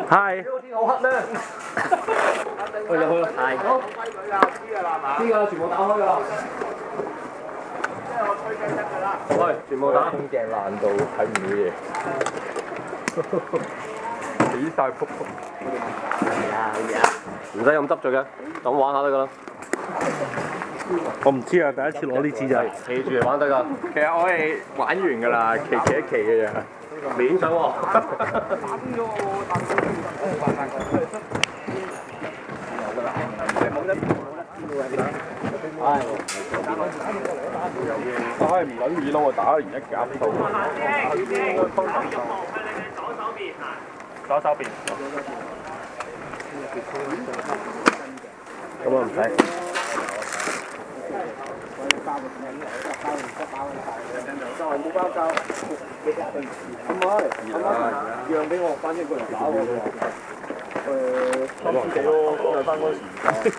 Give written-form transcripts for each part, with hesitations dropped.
係。天好黑咩？去啦去啦，係。好。知㗎啦，全部打開㗎啦。喂，全部打。風鏡爛到睇唔到嘢，起晒撲撲。係啊，好嘢啊！唔使咁執着嘅，咁玩下得㗎啦。我唔知啊，第一次攞呢支就係。企住嚟玩得㗎。其實我係玩完㗎啦，期一期嘅啫。面上喎。唉，唔撚易撈啊！打完一夾到。左手邊。咁啊唔使。就冇包膠，咁讓俾我，反正過嚟打我幾咯，又翻嗰時間。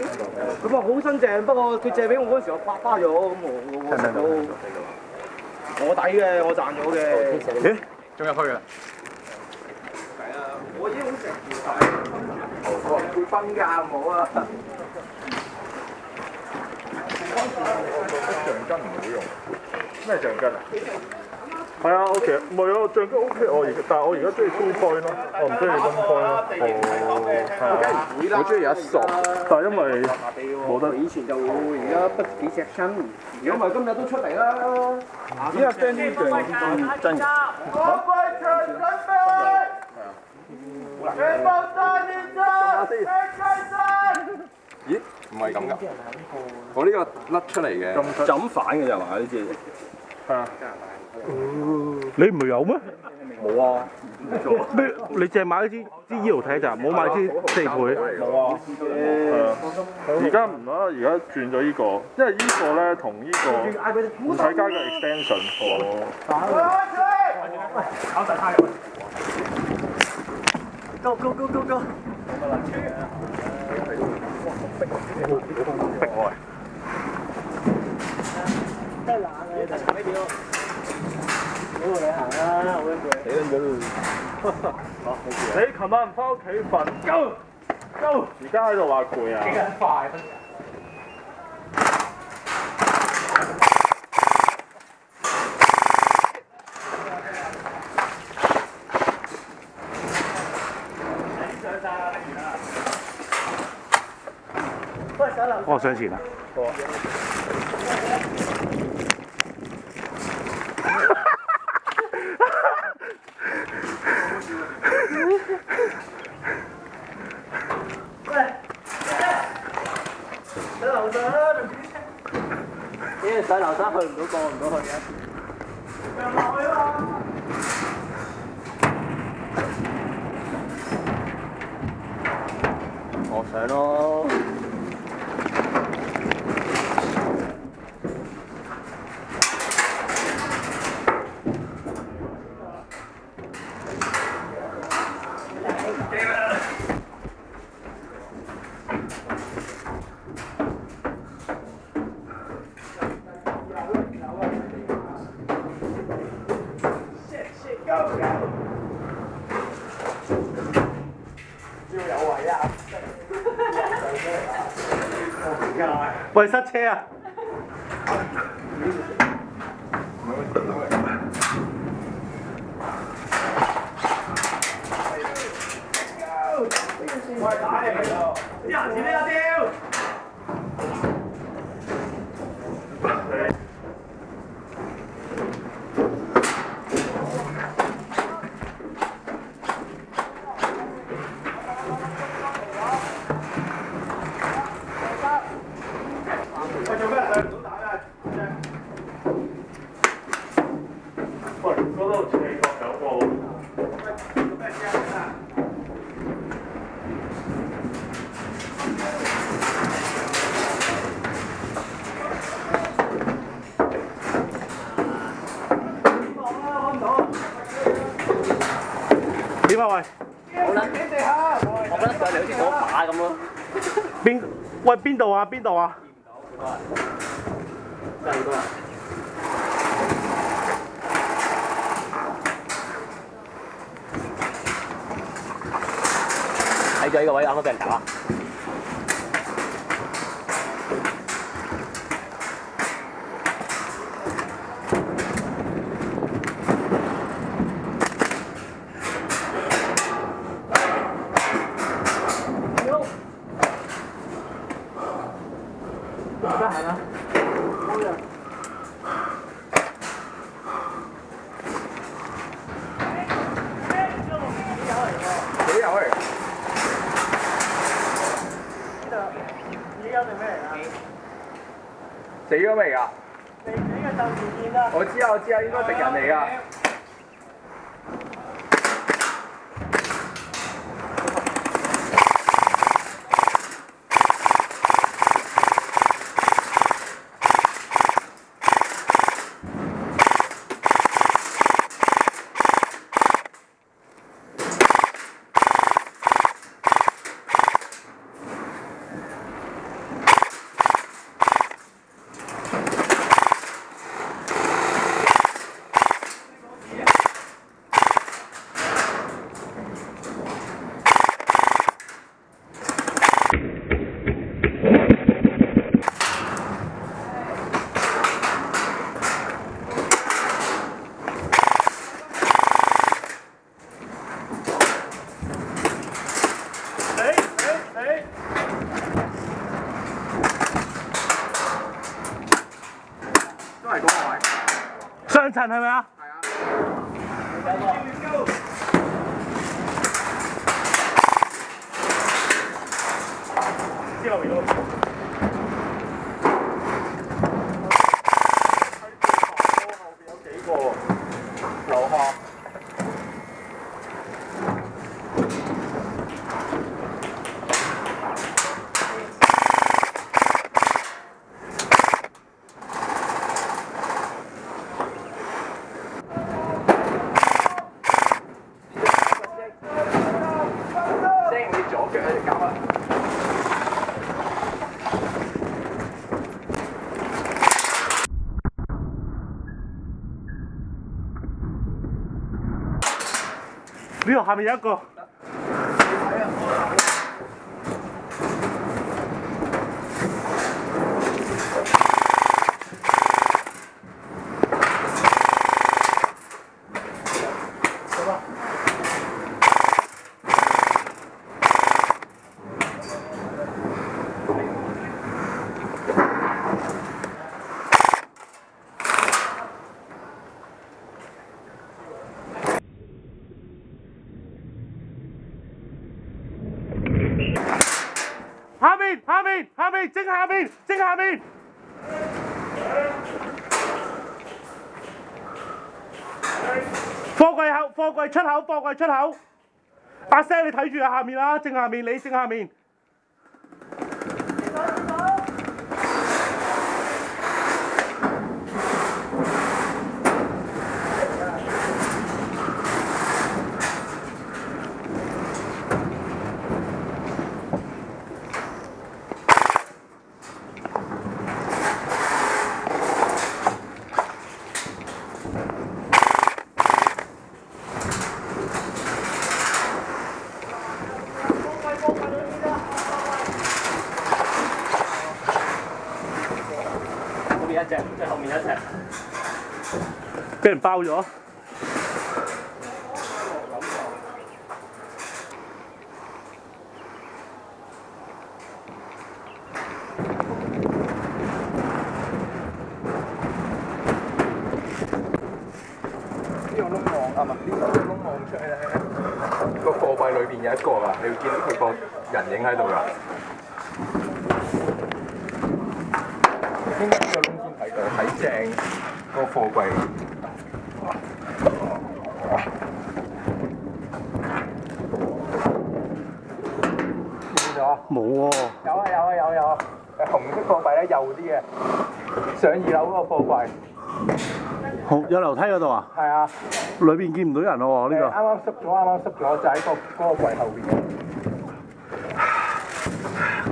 咁啊好新淨，不過佢借俾我嗰陣時我花咗，咁我食到我抵嘅，我賺咗嘅。咦？仲有去啊？係啊，我已經好成條會分㗎，唔好啊！橡筋唔好用，咩橡筋啊？係啊，我其實唔係啊，橡筋 OK，但係我而家中意 two point 咯，我唔中意 one point 咯。係啊，我中意有一索，但係因為冇得。以前就會，而家不幾隻身，如果唔係今日都出嚟啦。而家 friend 呢樣真。咦？唔係咁㗎，我呢個甩出嚟嘅，就咁反嘅就話呢支。係啊。你唔係有咩？冇啊。咩？你淨係買支腰睇咋？冇買支4倍？冇啊。係啊。而家唔啦，而家轉咗呢個，因為呢個咧同呢個唔使加個 extension。考大太陽。Go go go go go！逼我嚟。真係懶啊！你睇呢邊咯。好你行啦，好攰。死撚咗咯！你琴晚唔翻屋企瞓？Go go！而家喺度話攰啊！幾緊快我上前啦。上樓上啦，你上樓上去唔到，過唔到去嘅。上落去啦！我上咯。喂，塞車啊！喂，打你喺度，啲人錢呢一丟。喂，做咩上唔到打嘅？喂，嗰度似美國有個。做咩聲啊？點啊喂？好啦，俾地下。我覺得上嚟好似嗰把咁咯。邊度啊？邊度啊？真係好多人。就呢個位啱啱俾人打。得閒啦。幾有嚟？依家係咩嚟㗎？死咗未㗎？未死嘅就唔見啦。我知啊，應該敵人嚟㗎。都係嗰個位。上層係咪啊？係啊。之後邊度？後邊有幾個樓下。左腳喺度搞啊！呢度下面有一個。下面，正下面。貨櫃出口。阿 Sir 你睇住啊，下面啊，正下面，你正下面。一隻，即係後面一隻，俾人包咗。呢個窿網啊，唔係呢個窿網出嚟咧，個貨櫃裏邊有一個㗎，你會見到佢個人影喺度㗎。應該呢個窿先睇到，睇正個貨櫃。見咗？冇喎。有。紅色貨櫃咧右啲嘅，上2樓嗰個貨櫃。有樓梯嗰度啊？係啊。裏邊見唔到人喎呢個。啱啱濕咗，就喺嗰個櫃後邊。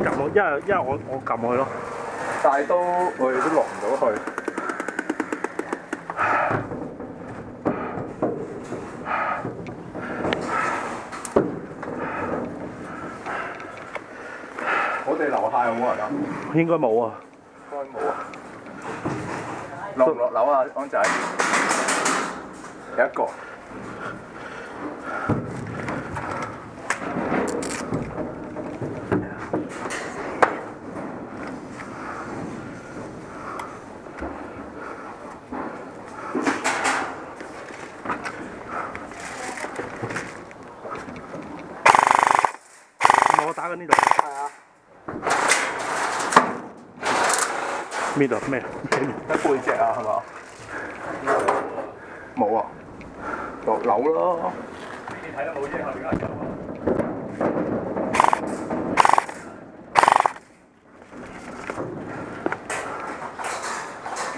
撳我，因為我撳佢咯。但係我哋都落唔到去。哋樓下有冇人啊？應該冇啊。應該冇啊。落唔落樓啊？安仔？有一個。我打緊呢度。係啊。咩度咩？喺背脊啊，係嘛？冇啊，落樓咯。你睇都冇啫，後邊嗰人有啊。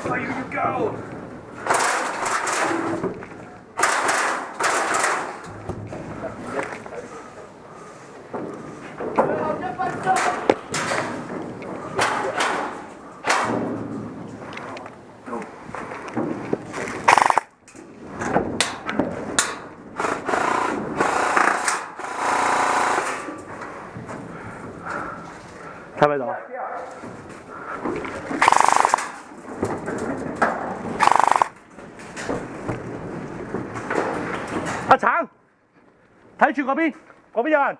Where you go？ 睇唔睇到啊？阿橙，睇住嗰邊，嗰邊有人。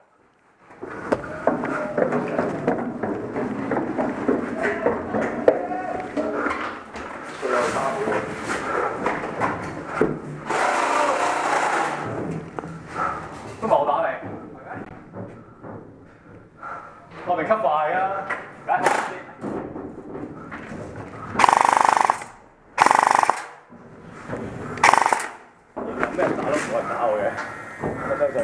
都冇打你，我明級快啊！梗係有咩人打都冇人打我嘅，我相信。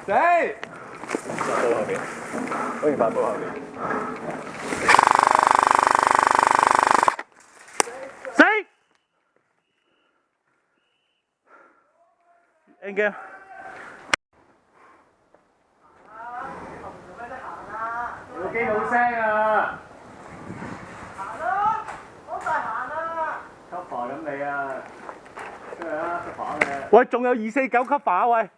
死！發布後邊，歡迎發布後邊。Anh game 部機好聲啊！行啦，好快行啦。cover 緊你啊！出嚟啦，cover嘅。喂，仲有249 cover 啊喂！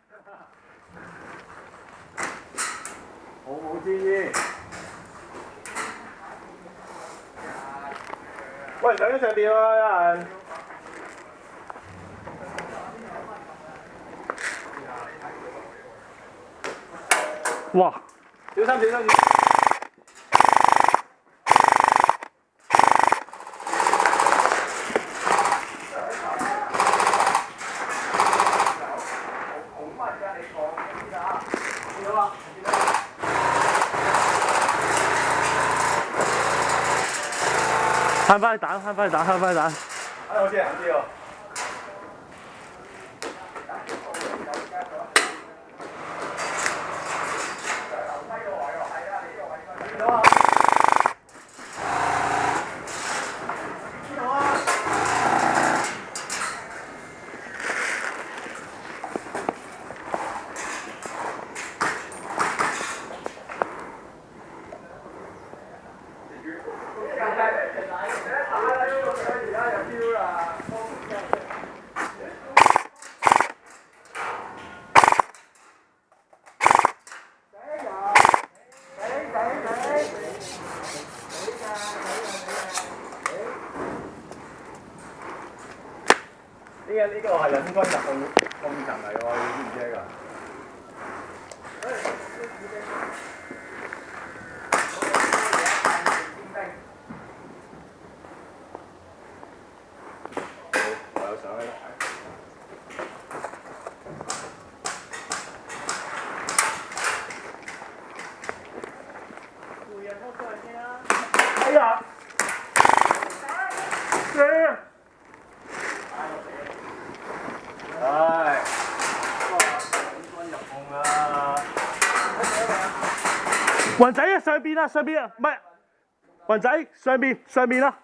好冇之意。喂，上咗上邊喎，有人。哇！小心小心！慳翻去打，慳翻去打，慳翻去打。哎，好似係唔知喎。呢個係人均入控層嚟喎，你知唔知㗎？我有相喺度。回人屋過嚟先啦。哎呀！唉，人均入控啊！雲仔啊，上邊啊，上邊啊，唔係雲仔上邊啊！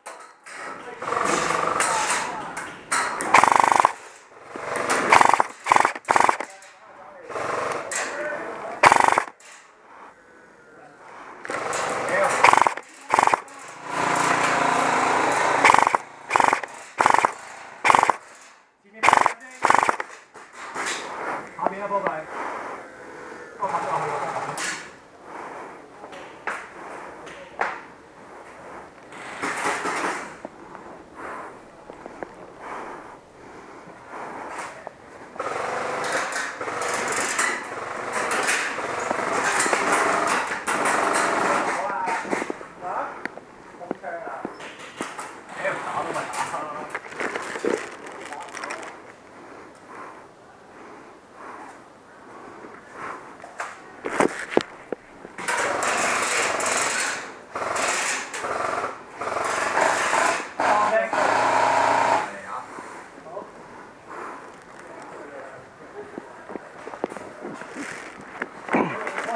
啊，波費。我拍咗落去。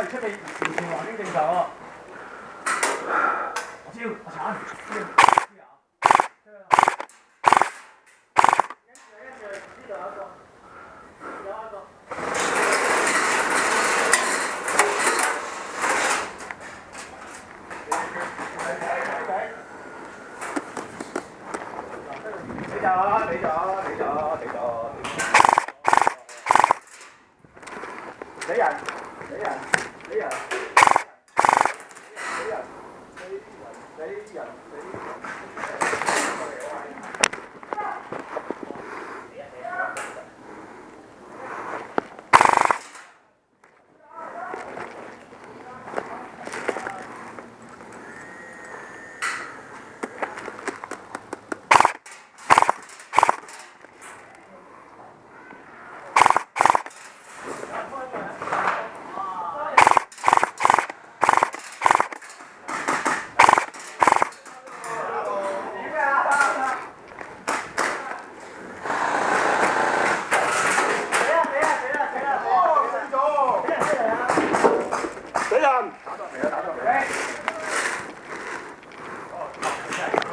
出邊完全環境正常喎。我知，我鏟。死人！死人！死人！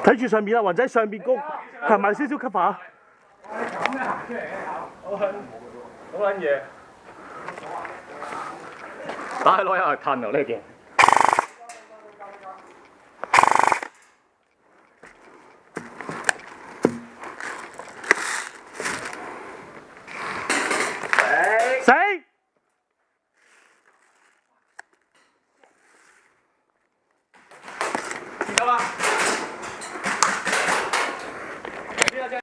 睇住上面啊，雲仔上邊高行埋少少 cover。你咁樣行出嚟嘅好撚嘢。打開攞入去褪啊！呢件。